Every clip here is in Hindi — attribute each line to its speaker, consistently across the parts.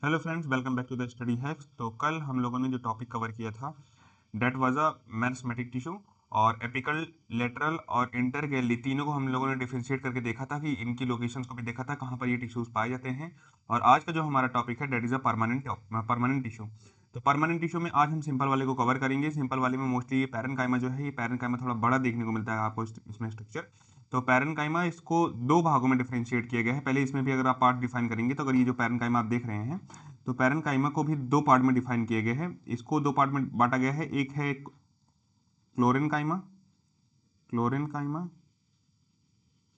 Speaker 1: Hello friends, welcome back to the Study Hacks. तो कल हम लोगों ने जो टॉपिक कवर किया था that was a meristematic tissue, और एपिकल, लेटरल और इंटरगैली तीनों को हम लोगों ने डिफरेंशिएट करके देखा था कि इनकी लोकेशंस को भी देखा था कहाँ पर ये टिश्यूज पाए जाते हैं। और आज का जो हमारा टॉपिक है that is a permanent tissue. तो परमानेंट टिश्यू में आज हम सिंपल वाले को कवर करेंगे। सिंपल वाले में मोस्टली ये पैरेनकाइमा जो है, ये पैरेनकाइमा थोड़ा बड़ा देखने को मिलता है आपको इसमें स्ट्रक्चर। तो पैरेनकाइमा इसको दो भागों में डिफरेंशिएट किया गया है। पहले इसमें भी अगर आप पार्ट डिफाइन करेंगे तो अगर ये जो पैरेनकाइमा आप देख रहे हैं, तो पैरेनकाइमा को भी दो पार्ट में डिफाइन किया गया है। इसको दो पार्ट में बांटा गया है। एक है chlorenchyma, chlorenchyma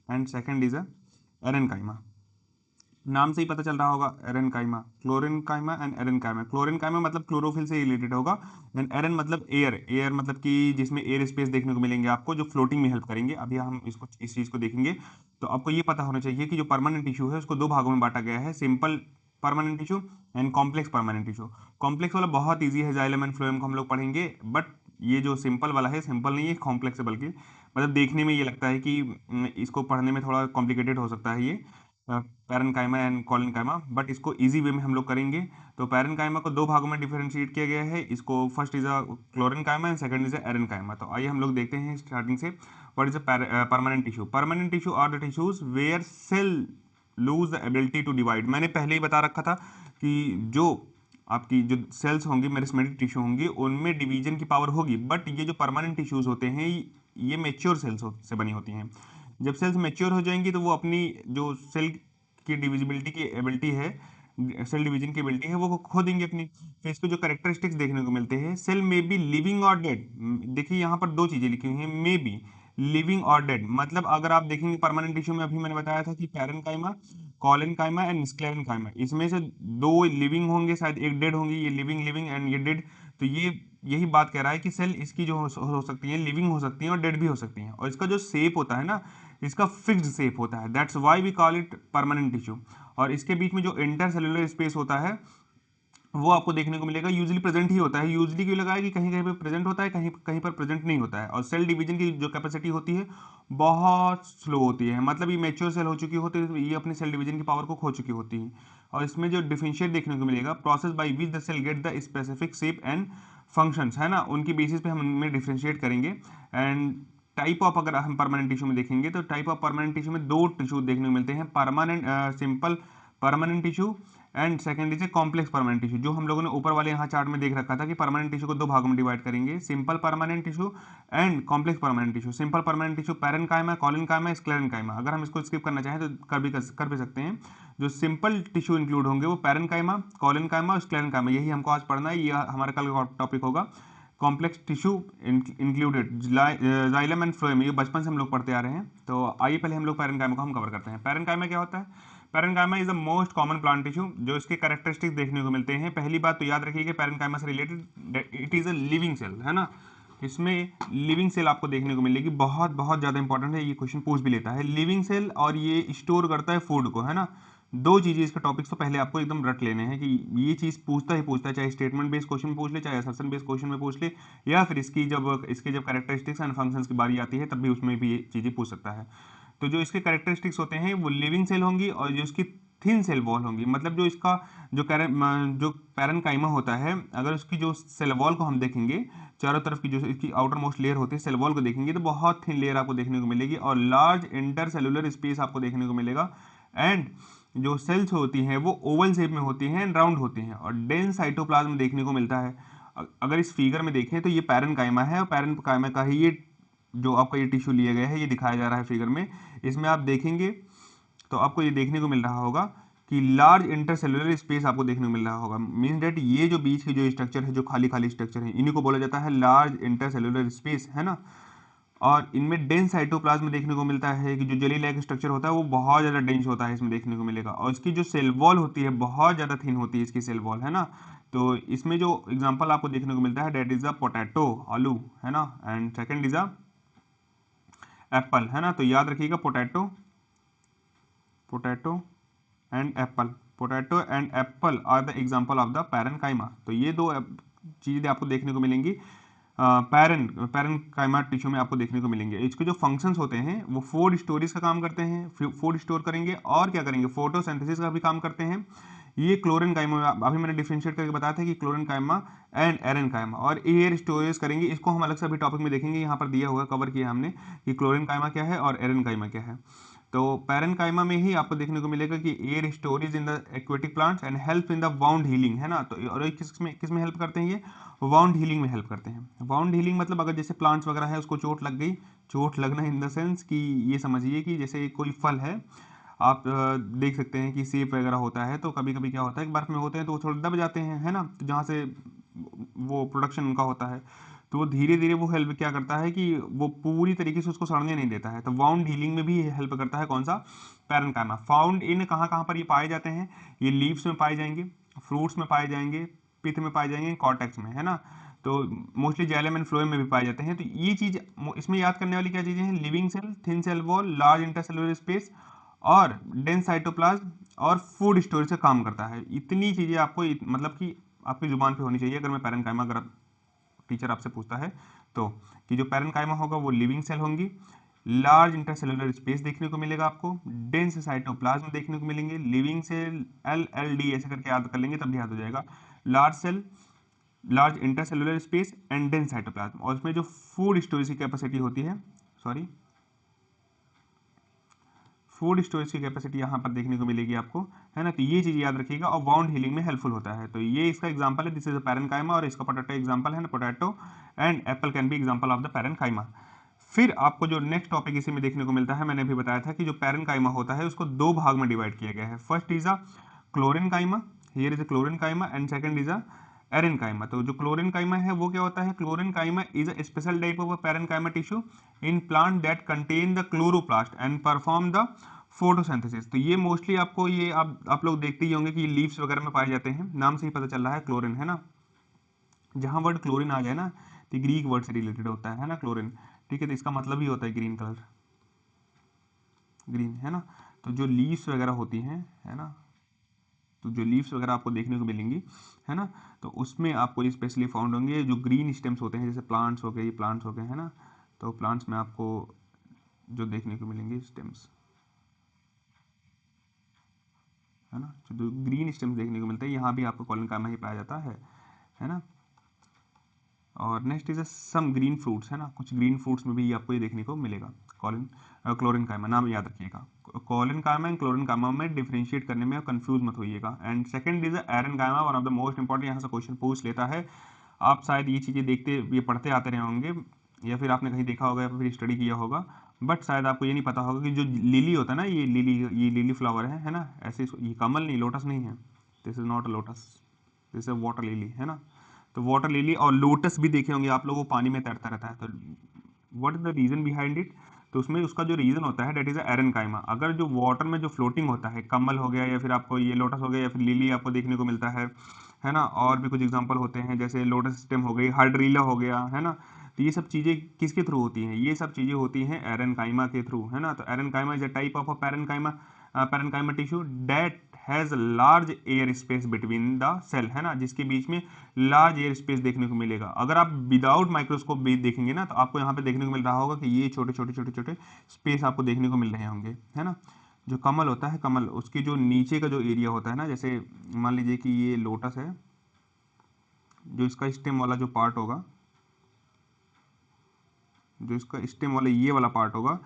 Speaker 1: and second is a aerenchyma. नाम से ही पता चल रहा होगा, aerenchyma, chlorenchyma and aerenchyma. Chlorenchyma मतलब क्लोरोफिल से रिलेटेड होगा, एंड एरन मतलब एयर, एयर मतलब कि जिसमें एयर स्पेस देखने को मिलेंगे आपको, जो फ्लोटिंग में हेल्प करेंगे। अभी हम इसको इस चीज को देखेंगे। तो आपको ये पता होना चाहिए कि जो परमानेंट टिश्यू है उसको दो भागों में बांटा गया है, simple permanent tissue and complex permanent tissue. Complex वाला बहुत ईजी है, जाइलम एंड फ्लोएम को हम लोग पढ़ेंगे। बट ये जो सिंपल वाला है, सिंपल नहीं है, कॉम्प्लेक्स है, बल्कि मतलब देखने में ये लगता है कि इसको पढ़ने में थोड़ा कॉम्प्लिकेटेड हो सकता है ये पैरेनकाइमा एंड कॉलिनकाइमा, बट इसको इजी वे में हम लोग करेंगे। तो पैरेनकाइमा को दो भागों में डिफरेंशिएट किया गया है। इसको first is a chlorenchyma and second is a aerenchyma. तो आइए हम लोग देखते हैं स्टार्टिंग से। What is a permanent tissue? Permanent tissue are the tissues where cell lose the ability to divide. मैंने पहले ही बता रखा था कि जो आपकी जो सेल्स होंगी, मेरिस्मेटिक टिश्यू होंगी, उनमें डिवीजन की पावर होगी। बट ये जो परमानेंट टिश्यूज होते हैं, ये मेच्योर सेल्स से बनी होती हैं। जब सेल्स मेच्योर हो जाएंगी तो वो अपनी जो सेल की डिविजिबिलिटी की एबिलिटी है, सेल डिवीजन की एबिलिटी है, वो खो देंगे अपनी। तो इसको जो कैरेक्टरिस्टिक्स देखने को मिलते हैं, सेल में बी लिविंग और डेड। देखिए यहाँ पर दो चीजें लिखी हुई हैं, मे बी लिविंग और डेड। मतलब अगर आप देखेंगे परमानेंट टिश्यू में, अभी मैंने बताया था कि पैरेनकाइमा, कॉलेनकाइमा एंड स्क्लेरेनकाइमा, इसमें से दो लिविंग होंगे, शायद एक डेड होंगी। ये लिविंग लिविंग एंड ये डेड। तो ये यही बात कह रहा है कि सेल इसकी जो हो सकती है, लिविंग हो सकती हैं और डेड भी हो सकती हैं। और इसका जो शेप होता है ना, इसका फिक्स्ड शेप होता है, that's why we call it permanent tissue. और इसके बीच में जो इंटरसेलुलर स्पेस होता है, वो आपको देखने को मिलेगा, यूजली प्रेजेंट ही होता है। यूजली क्यों लगा है कि कहीं कहीं पर प्रेजेंट होता है, कहीं कहीं पर प्रेजेंट नहीं होता है। और सेल डिवीजन की जो कैपेसिटी होती है बहुत स्लो होती है। मतलब ये मैच्योर सेल हो चुकी होती है, ये अपनी सेल डिवीजन की पावर को खो चुकी होती है। और इसमें जो डिफरेंशिएट देखने को मिलेगा, process by which the cell get the specific shape and functions, है ना, उनकी बेसिस पे हम उनमें डिफरेंशिएट करेंगे। एंड टाइप ऑफ, अगर हम परमानेंट टिश्यू में देखेंगे तो टाइप ऑफ परमानेंट टिश्यू में दो टिश्यू देखने को मिलते हैं, permanent simple permanent tissue and second is a complex permanent tissue. जो हम लोगों ने ऊपर वाले यहाँ चार्ट में देख रखा था कि परमानेंट टिश्यू को दो भागों में डिवाइड करेंगे, simple permanent tissue and complex permanent tissue. Simple permanent tissue parenchyma, collenchyma, sclerenchyma. अगर हम इसको स्किप करना चाहें तो कर भी सकते हैं। जो सिंपल टिश्यू इंक्लूड होंगे वो पैरेनकाइमा, कॉलिनकाइमा और स्क्लेरेनकाइमा, यही हमको आज पढ़ना है। ये हमारा कल का टॉपिक होगा। Complex tissue included xylem and phloem, ये बचपन से हम लोग पढ़ते आ रहे हैं। तो आइए पहले हम लोग पैरेनकाइमा को हम कवर करते हैं। पैरेनकाइमा क्या होता है? Parenchyma is the most common plant tissue. जो इसके कैरेक्टरिस्टिक्स देखने को मिलते हैं, पहली बात तो याद रखिए कि पैरेनकाइमा से related it is a living cell, है ना। इसमें लिविंग सेल आपको देखने को मिलेगी, बहुत बहुत ज़्यादा इंपॉर्टेंट है, ये क्वेश्चन पूछ भी लेता है। लिविंग सेल, और ये स्टोर करता है फूड को, है ना। दो चीज़ें इसके टॉपिक्स तो पहले आपको एकदम रट लेने हैं कि ये चीज़ पूछता ही पूछता है, चाहे स्टेटमेंट बेस्ड क्वेश्चन पूछ ले, चाहे असर्शन बेस्ड क्वेश्चन में पूछ ले, या फिर इसकी जब कैरेक्टरिस्टिक्स एंड फंक्शंस की बारी आती है तब भी उसमें भी ये चीज़ें पूछ सकता है। तो जो इसके कैरेक्टरिस्टिक्स होते हैं वो लिविंग सेल होंगी, और जो इसकी थिन सेल वॉल होंगी, मतलब जो इसका जो पैरेनकाइमा होता है, अगर उसकी जो सेल वॉल को हम देखेंगे, चारों तरफ की जो इसकी आउटर मोस्ट लेयर होती है, सेल वॉल को देखेंगे तो बहुत थिन लेयर आपको देखने को मिलेगी, और लार्ज इंटरसेलुलर स्पेस आपको देखने को मिलेगा। एंड जो सेल्स होती हैं वो ओवल शेप में होती हैं एंड राउंड होती हैं, और डेंस साइटोप्लाज्म देखने को मिलता है। अगर इस फिगर में देखें तो ये पैरेनकाइमा है, और पैरेनकाइमा का ही ये जो आपका ये टिश्यू लिया गया है, ये दिखाया जा रहा है फिगर में। इसमें आप देखेंगे तो आपको ये देखने को मिल रहा होगा कि लार्ज इंटरसेलुलर स्पेस आपको देखने को मिल रहा होगा। मीन डेट ये जो बीच की जो स्ट्रक्चर है, जो खाली खाली स्ट्रक्चर है, इन्हीं को बोला जाता है लार्ज इंटरसेलुलर स्पेस, है ना। और इनमें डेंस साइटोप्लाज्म देखने को मिलता है कि जो जेली लाइक स्ट्रक्चर होता है वो बहुत ज़्यादा डेंस होता है, इसमें देखने को मिलेगा। और इसकी जो सेल वॉल होती है बहुत ज़्यादा थिन होती है इसकी सेल वॉल, है ना। तो इसमें जो एग्जांपल आपको देखने को मिलता है डेट इज अ पोटैटो, आलू, है ना, and second is a apple, है ना। तो याद रखिएगा, potato, potato and apple, potato and apple are the example of the parenchyma. तो ये दो चीज़ें आपको देखने को मिलेंगी पैरेनकाइमा टिश्यू में आपको देखने को मिलेंगे। इसके जो फंक्शंस होते हैं वो फूड स्टोरेज का काम करते हैं, फूड स्टोर करेंगे, और क्या करेंगे, फोटोसिंथेसिस का भी काम करते हैं। ये क्लोरीन काइमा, अभी मैंने डिफरेंशिएट करके बताया था कि क्लोरीन काइमा एंड एरन काइमा, और एयर स्टोरेज करेंगे, इसको हम अलग से अभी टॉपिक में देखेंगे, यहाँ पर दिया हुआ कवर किया हमने कि क्लोरीन काइमा क्या है और एरन काइमा क्या है। तो पैरेनकाइमा में ही आपको देखने को मिलेगा कि air storage in the aquatic plants and help in the wound healing, है ना। तो और किस में हेल्प करते हैं, ये वाउंड हीलिंग में हेल्प करते हैं। वाउंड हीलिंग मतलब अगर जैसे प्लांट्स वगैरह है उसको चोट लग गई, चोट लगना इन द सेंस कि ये समझिए कि जैसे कोई फल है, आप देख सकते हैं कि सेब वगैरह होता है, तो कभी कभी क्या होता है कि बर्फ में होते हैं तो वो थोड़े दब जाते हैं, है ना, तो जहाँ से वो प्रोडक्शन उनका होता है, तो वो धीरे धीरे वो हेल्प क्या करता है कि वो पूरी तरीके से उसको सड़ने नहीं देता है। तो वाउंड हीलिंग में भी हेल्प करता है कौन सा, पैरेनकाइमा। फाउंड इन कहाँ कहाँ पर ये पाए जाते हैं, ये लीव्स में पाए जाएंगे, फ्रूट्स में पाए जाएंगे, पिथ में पाए जाएंगे, कॉर्टेक्स में, है ना। तो मोस्टली जाइलम एंड फ्लोएम में भी पाए जाते हैं। तो ये चीज इसमें याद करने वाली क्या चीजें हैं, living cell, thin cell wall, large intercellular space और डेंस साइटोप्लाज्म और फूड स्टोरेज का काम करता है। इतनी चीजें आपको मतलब कि आपकी जुबान पे होनी चाहिए अगर मैं पैरेनकाइमा, अगर टीचर आपसे पूछता है तो, कि जो पैरेनकाइमा होगा वो लिविंग सेल होंगी, लार्ज इंटरसेलुलर स्पेस देखने को मिलेगा आपको, डेंस साइटोप्लाज्म देखने को मिलेंगे, लिविंग सेल LLD ऐसे करके याद कर लेंगे तब याद हो जाएगा, large cell, large intercellular space and dense cytoplasm, और उसमें जो फूड स्टोरेज की कैपेसिटी होती है, सॉरी, फूड स्टोरेज की कैपेसिटी यहाँ पर देखने को मिलेगी आपको, है ना। तो ये चीज याद रखिएगा, और वाउंड हीलिंग में हेल्पफुल होता है। तो ये इसका एग्जांपल है, दिस इज अ पैरेनकाइमा, और इसका पोटैटो एग्जांपल है ना, potato and Apple can be example of the parenchyma. फिर आपको जो नेक्स्ट टॉपिक इसी में देखने को मिलता है, मैंने अभी बताया था कि जो पैरेनकाइमा होता है उसको दो भाग में डिवाइड किया गया है। First is a chlorenchyma, here is a chlorenchyma, and second is a aerenchyma. तो जो क्लोरीन काइमा है वो क्या होता है, chlorenchyma is a special type of parenchyma tissue in plant that contain the chloroplast and perform the photosynthesis. तो ये मोस्टली आपको ये आप लोग देखते ही होंगे कि लीव्स वगैरह में पाए जाते हैं, नाम से ही पता चल रहा है क्लोरीन, है ना। जहां वर्ड क्लोरीन आ जाए ना तो ग्रीक वर्ड से रिलेटेड होता है ना क्लोरीन, ठीक है। तो इसका मतलब ही होता है ग्रीन कलर, ग्रीन, है ना। तो जो लीव्स वगैरह होती हैं, है ना, तो जो लीव्स वगैरह आपको देखने को मिलेंगी, है ना, तो उसमें आपको स्पेशली फाउंड होंगे जो ग्रीन स्टेम्स होते हैं, जैसे प्लांट्स हो गए, ये प्लांट्स हो गए, है ना। तो प्लांट्स में आपको जो देखने को मिलेंगे स्टेम्स, है ना, जो ग्रीन स्टेम्स देखने को मिलते हैं, यहाँ भी आपको कॉलिन काइमा ही पाया जाता है ना। और next is some green fruits, है ना, कुछ ग्रीन फ्रूट्स में भी आपको ये देखने को मिलेगा कॉलिन, क्लोरीन काइमा, नाम याद रखिएगा। Collenchyma and chlorenchyma में डिफरेंशिएट करने में कंफ्यूज मत होइएगा। And second is aerenchyma, one of the most important, यहाँ से क्वेश्चन पूछ लेता है। आप शायद ये चीज़ें देखते, ये पढ़ते आते रहे होंगे, या फिर आपने कहीं देखा होगा या फिर स्टडी किया होगा, बट शायद आपको ये नहीं पता होगा कि जो लिली होता है ना, ये लिली फ्लावर है ना, ऐसे ये कमल नहीं, लोटस नहीं है, this is not a lotus, this is water lily, है ना। तो वाटर लिली और लोटस भी देखे होंगे आप लोगों, पानी में तैरता रहता है। तो what is the reason behind it, तो उसमें उसका जो रीजन होता है डेट इज एरन काइमा। अगर जो वाटर में जो फ्लोटिंग होता है, कमल हो गया या फिर आपको ये लोटस हो गया या फिर लिली आपको देखने को मिलता है ना, और भी कुछ एग्जांपल होते हैं जैसे लोटस स्टेम हो गई, हाइड्रीला हो गया, है ना। तो ये सब चीज़ें किसके थ्रू होती हैं, ये सब चीज़ें होती हैं एरन काइमा के थ्रू, है ना। तो aerenchyma is a type of a parenchyma tissue that has large air space between the cell, है ना, जिसके बीच में लार्ज एयर स्पेस देखने को मिलेगा। अगर आप विदाउट माइक्रोस्कोप भी देखेंगे ना, तो आपको यहाँ पे देखने को मिल रहा होगा कि ये छोटे छोटे छोटे छोटे स्पेस आपको देखने को मिल रहे होंगे, है ना। जो कमल होता है, कमल उसके जो नीचे का जो एरिया होता है ना, जैसे मान लीजिए कि ये लोटस है, जो इसका स्टेम वाला जो पार्ट होगा, जो इसका स्टेम वाला ये वाला पार्ट होगा,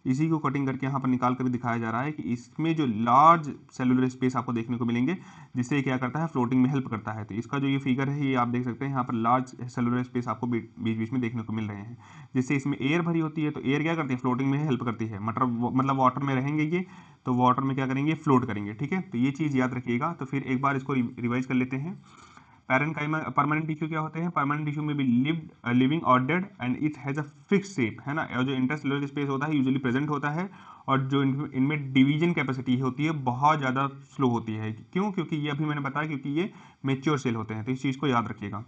Speaker 1: इसी को कटिंग करके यहाँ पर निकाल कर दिखाया जा रहा है कि इसमें जो लार्ज सेलुलर स्पेस आपको देखने को मिलेंगे, जिससे ये क्या करता है, फ्लोटिंग में हेल्प करता है। तो इसका जो ये फिगर है, ये आप देख सकते हैं, यहाँ पर लार्ज सेलुलर स्पेस आपको बीच बीच में देखने को मिल रहे हैं, जिससे इसमें एयर भरी होती है। तो एयर क्या करती है, फ्लोटिंग में हेल्प करती है, मतलब वाटर में रहेंगे ये, तो वाटर में क्या करेंगे, फ्लोट करेंगे, ठीक है। तो ये चीज़ याद रखिएगा। तो फिर एक बार इसको रिवाइज कर लेते हैं। पैरेनकाइमा परमानेंट टिश्यू क्या होते हैं, परमानेंट टिश्यू में भी लिविंग और dead and it has a fix shape, है ना। और जो इंटरसेलुलर स्पेस होता है यूजुअली प्रेजेंट होता है, और जो इनमें डिवीजन कैपेसिटी होती है बहुत ज़्यादा स्लो होती है। क्यों, क्योंकि ये अभी मैंने बताया, क्योंकि ये मेच्योर सेल होते हैं। तो इस चीज़ को याद रखिएगा,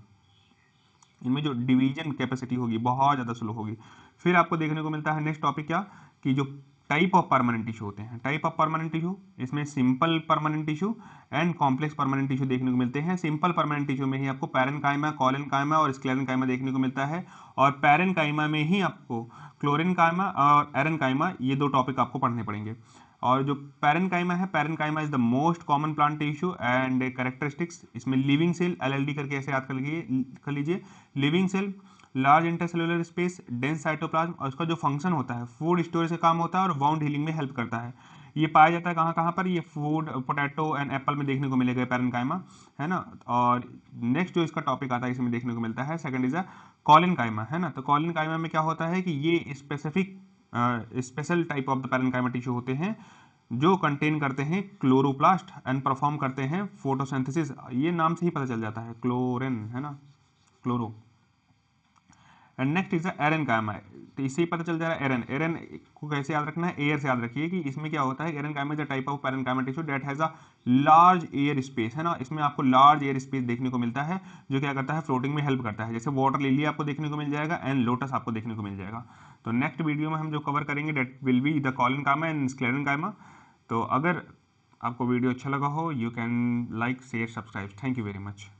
Speaker 1: इनमें जो डिवीजन कैपेसिटी होगी बहुत ज़्यादा स्लो होगी। फिर आपको देखने को मिलता है नेक्स्ट टॉपिक क्या, कि जो टाइप ऑफ परमानेंट टिश्यू होते हैं, टाइप ऑफ परमानेंट टिश्यू, इसमें simple permanent tissue and complex permanent tissue देखने को मिलते हैं। सिंपल परमानेंट टिश्यू में ही आपको पैरेनकाइमा, कॉलेनकाइमा और स्क्लेरेनकाइमा देखने को मिलता है, और पैरेनकाइमा में ही आपको क्लोरेनकाइमा और एरनकाइमा, ये दो टॉपिक आपको पढ़ने पड़ेंगे। और जो पैरेनकाइमा है, parenchyma is the most common plant tissue and characteristics, इसमें लिविंग सेल LLD करके ऐसे याद कर लीजिए, living cell, large intercellular space, dense cytoplasm, और उसका जो फंक्शन होता है फूड स्टोरेज का काम होता है और वाउंड हीलिंग में हेल्प करता है। ये पाया जाता है कहाँ कहाँ पर, ये फूड, पोटैटो एंड एप्पल में देखने को मिलेगा पैरेनकाइमा, है ना। और नेक्स्ट जो इसका टॉपिक आता है इसमें देखने को मिलता है, सेकंड इज अ कॉलिनकाइमा, है ना। तो कॉलिनकाइमा में क्या होता है कि ये specific special type of the parenchyma tissue होते हैं जो कंटेन करते हैं क्लोरोप्लास्ट एंड परफॉर्म करते हैं फोटोसिंथेसिस, ये नाम से ही पता चल जाता है, क्लोरेन, है ना, chloro. And next is aerenchyma, तो इससे ही पता चल जा रहा है एरन, एरन को कैसे याद रखना है, एयर से याद रखिए कि इसमें क्या होता है, aerenchyma is a type of parenchyma tissue that has a large air space, है ना। इसमें आपको लार्ज एयर स्पेस देखने को मिलता है जो क्या करता है, फ्लोटिंग में हेल्प करता है, जैसे वाटर लिली आपको देखने को मिल जाएगा एंड लोटस आपको देखने को मिल जाएगा। तो नेक्स्ट वीडियो में हम जो कवर करेंगे that will be the collenchyma and sclerenchyma. तो अगर आपको वीडियो अच्छा लगा हो, you can like share subscribe. Thank you very much.